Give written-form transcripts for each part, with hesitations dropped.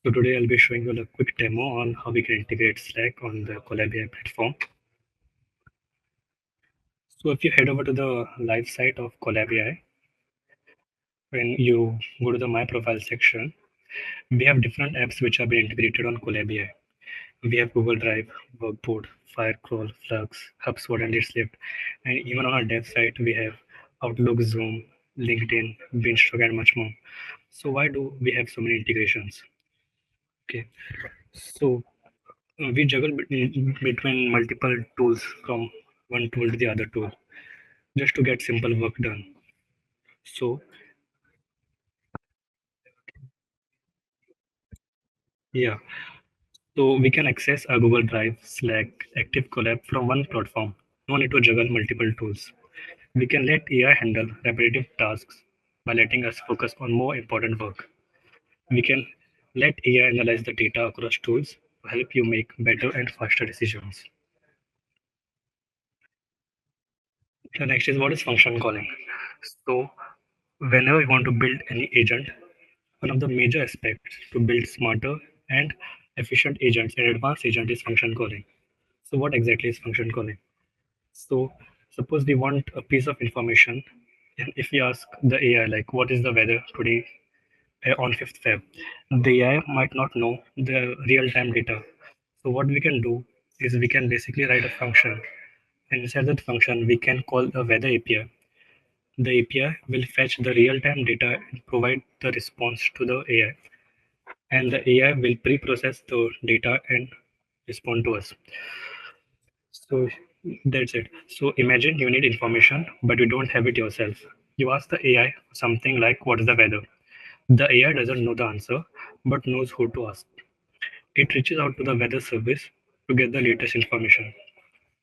So today I'll be showing you a quick demo on how we can integrate Slack on the CollabAI platform. So if you head over to the live site of CollabAI, when you go to the My Profile section, we have different apps which have been integrated on CollabAI. We have Google Drive, Workboard, Firecrawl, Flux, HubSpot, and It's Lift. And even on our dev site, we have Outlook, Zoom, LinkedIn, Beanstalk, and much more. So why do we have so many integrations? Okay, so we juggle between multiple tools from one tool to the other tool just to get simple work done. So yeah, so we can access our Google Drive, Slack, Active Collab from one platform. No need to juggle multiple tools. We can let AI handle repetitive tasks by letting us focus on more important work. We can let AI analyze the data across tools to help you make better and faster decisions. The next is what is function calling. So whenever you want to build any agent, one of the major aspects to build smarter and efficient agents and advanced agent is function calling. So what exactly is function calling? So suppose we want a piece of information, and if we ask the AI like what is the weather today on 5th Feb, the AI might not know the real-time data. So what we can do is we can basically write a function, and inside that function we can call the weather API. The API will fetch the real-time data and provide the response to the AI, and the AI will pre-process the data and respond to us. So that's it. So imagine you need information, but you don't have it yourself. You ask the AI something like, "What is the weather?" The AI doesn't know the answer, but knows who to ask. It reaches out to the weather service to get the latest information.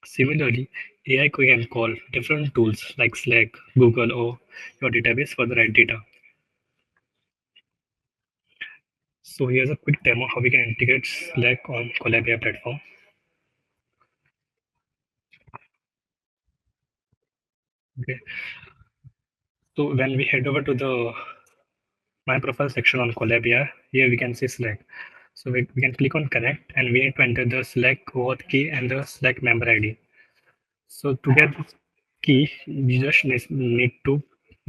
Similarly, AI can call different tools like Slack, Google, or your database for the right data. So here's a quick demo how we can integrate Slack on CollabAI platform. Okay. So when we head over to the My Profile section on CollabAI, here we can see Slack. So we can click on connect and we need to enter the Slack auth key and the Slack member ID. So to get this key, you just need to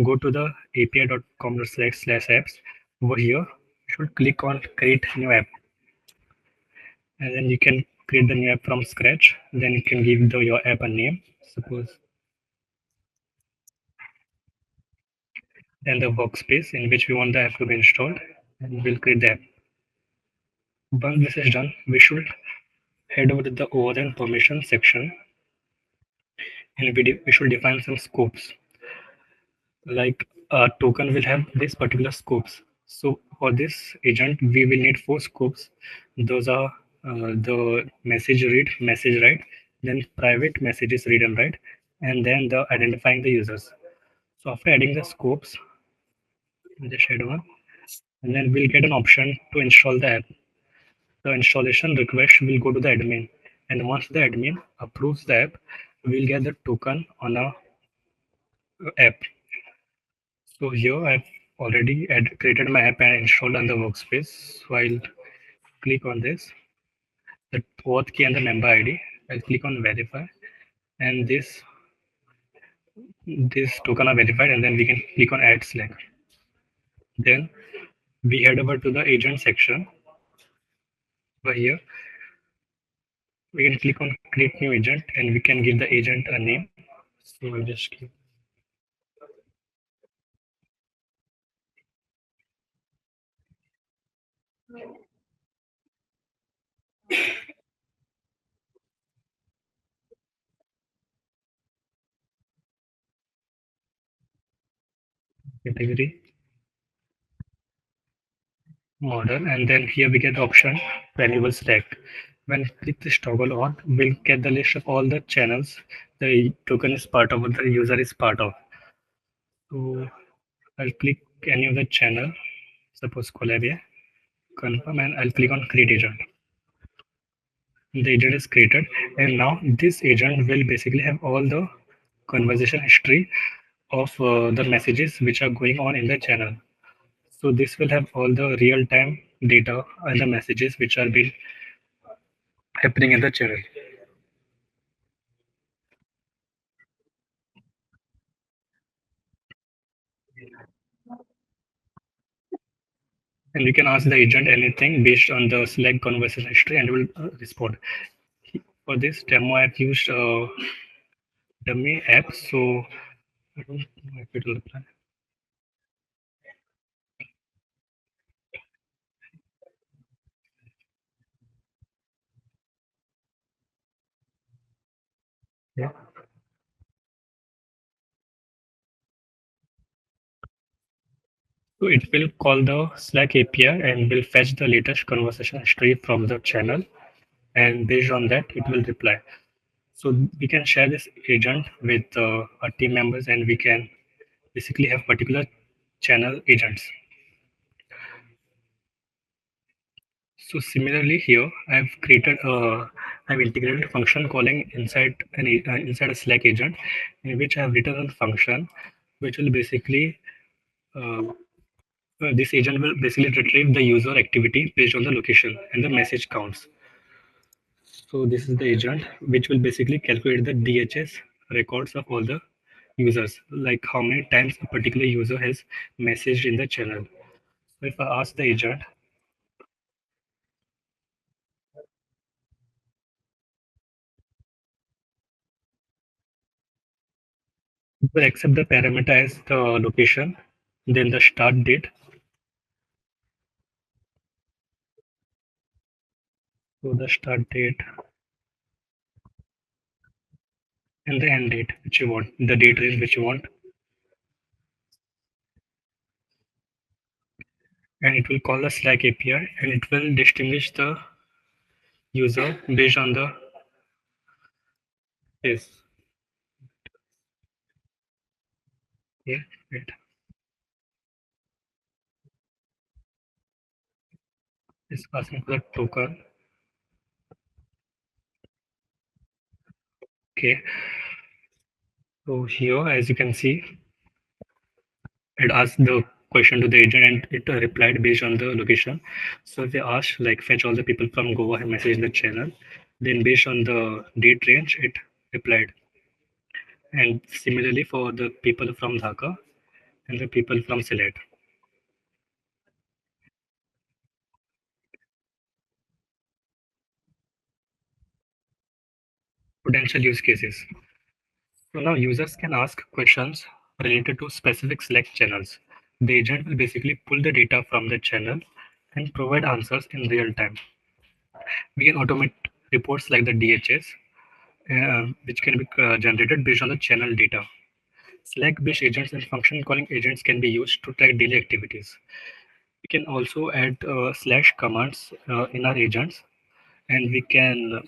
go to the api.com/apps. Over here, you should click on create new app, and then you can create the new app from scratch. Then you can give your app a name, suppose, and the workspace in which we want the app to be installed, and we'll create the app. Once this is done, we should head over to the OAuth and permission section, and we should define some scopes. Like a token will have this particular scopes. So for this agent, we will need four scopes. Those are the message read, message write, then private messages read and write, and then the identifying the users. So after adding the scopes, just add one, and then we'll get an option to install the app. The installation request will go to the admin, and once the admin approves the app, we'll get the token on our app. So here I've already created my app and installed on the workspace. So I'll click on this, the auth key and the member ID. I'll click on verify, and this token are verified, and then we can click on add Slack. Then we head over to the agent section. Over here, we can click on create new agent, and we can give the agent a name. So I'll just give category model, and then here we get the option valuable select. When click this toggle on, we'll get the list of all the channels the token is part of, or the user is part of. So I'll click any of the channel, suppose CollabAI, confirm, and I'll click on create agent. The agent is created, and now this agent will basically have all the conversation history of the messages which are going on in the channel. So this will have all the real-time data and the messages which are being happening in the channel. And we can ask the agent anything based on the Slack conversation history and it will respond. For this demo, I've used dummy app, so I don't know if it will apply. Yeah. So it will call the Slack API and will fetch the latest conversation history from the channel, and based on that, it will reply. So we can share this agent with our team members, and we can basically have particular channel agents. So similarly here, I've integrated function calling inside a Slack agent, in which I've written a function which will basically uh, this agent will basically retrieve the user activity based on the location and the message counts. So this is the agent which will basically calculate the DHS records of all the users, like how many times a particular user has messaged in the channel. So if I ask the agent, it will accept the parameter as the location, then the start date. So the start date and the end date which you want, the date range which you want, and it will call the Slack API and it will distinguish the user based on the yes. Yeah, wait. It's asking for the token. Okay. So here, as you can see, it asked the question to the agent and it replied based on the location. So if they asked like fetch all the people from Goa and message in the channel, then based on the date range, it replied. And similarly for the people from Dhaka and the people from Sylhet. Potential use cases. So now users can ask questions related to specific Slack channels. The agent will basically pull the data from the channel and provide answers in real time. We can automate reports like the DHS, which can be generated based on the channel data. Slack-based agents and function calling agents can be used to track daily activities. We can also add slash commands in our agents, and we can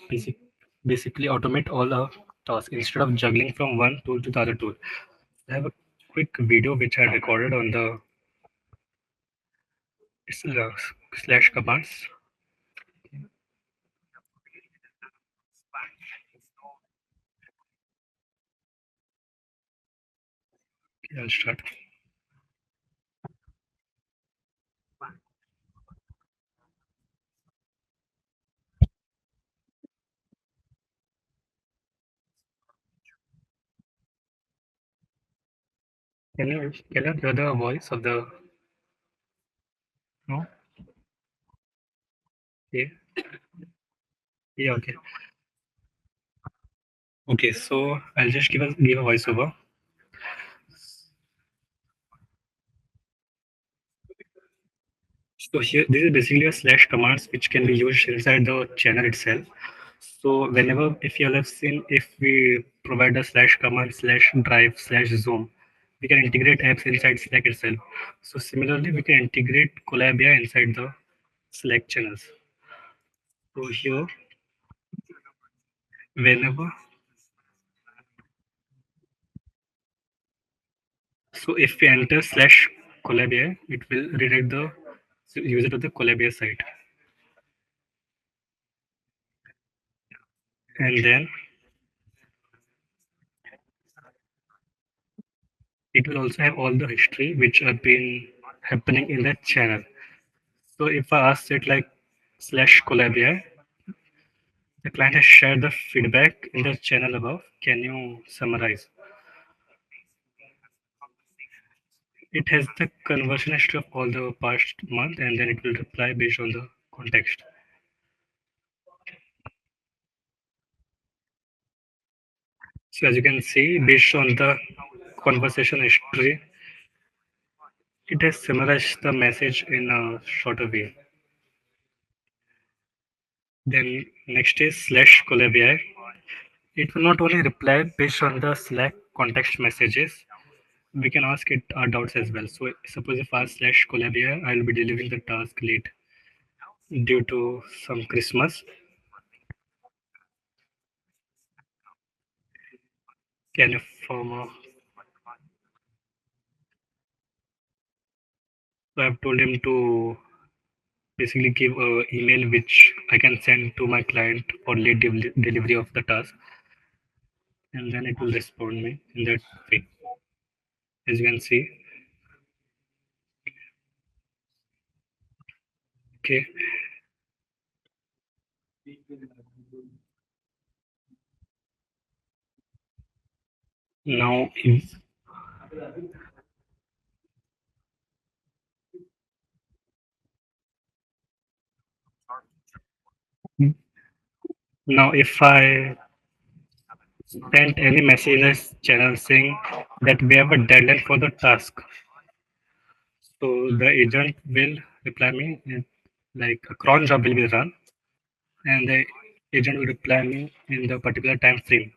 basically automate all our tasks instead of juggling from one tool to the other tool. I have a quick video which I recorded on the slash commands. Okay, I'll start. Can you hear the voice of the no? Yeah, yeah, okay. Okay, so I'll just give a voiceover. So here, this is basically a slash commands which can be used inside the channel itself. So whenever, if you have seen, if we provide a slash command slash drive slash zoom, we can integrate apps inside Slack itself. So similarly, we can integrate CollabAI inside the Slack channels. So here, whenever, so if we enter slash CollabAI, it will redirect the user to the CollabAI site, and then it will also have all the history which have been happening in that channel. So if I ask it like slash CollabAI, the client has shared the feedback in the channel above. Can you summarize? It has the conversion history of all the past month, and then it will reply based on the context. So as you can see, based on the conversation history, it has summarized the message in a shorter way. Then next is slash CollabAI. It will not only reply based on the Slack context messages, we can ask it our doubts as well. So suppose if I slash CollabAI, I will be delivering the task late due to some Christmas. Can you form a so I've told him to basically give a email which I can send to my client for late delivery of the task, and then it will respond me in that way. As you can see, okay. Now, if I send any message in this channel saying that we have a deadline for the task, so the agent will reply me like a cron job will be run, and the agent will reply me in the particular time frame.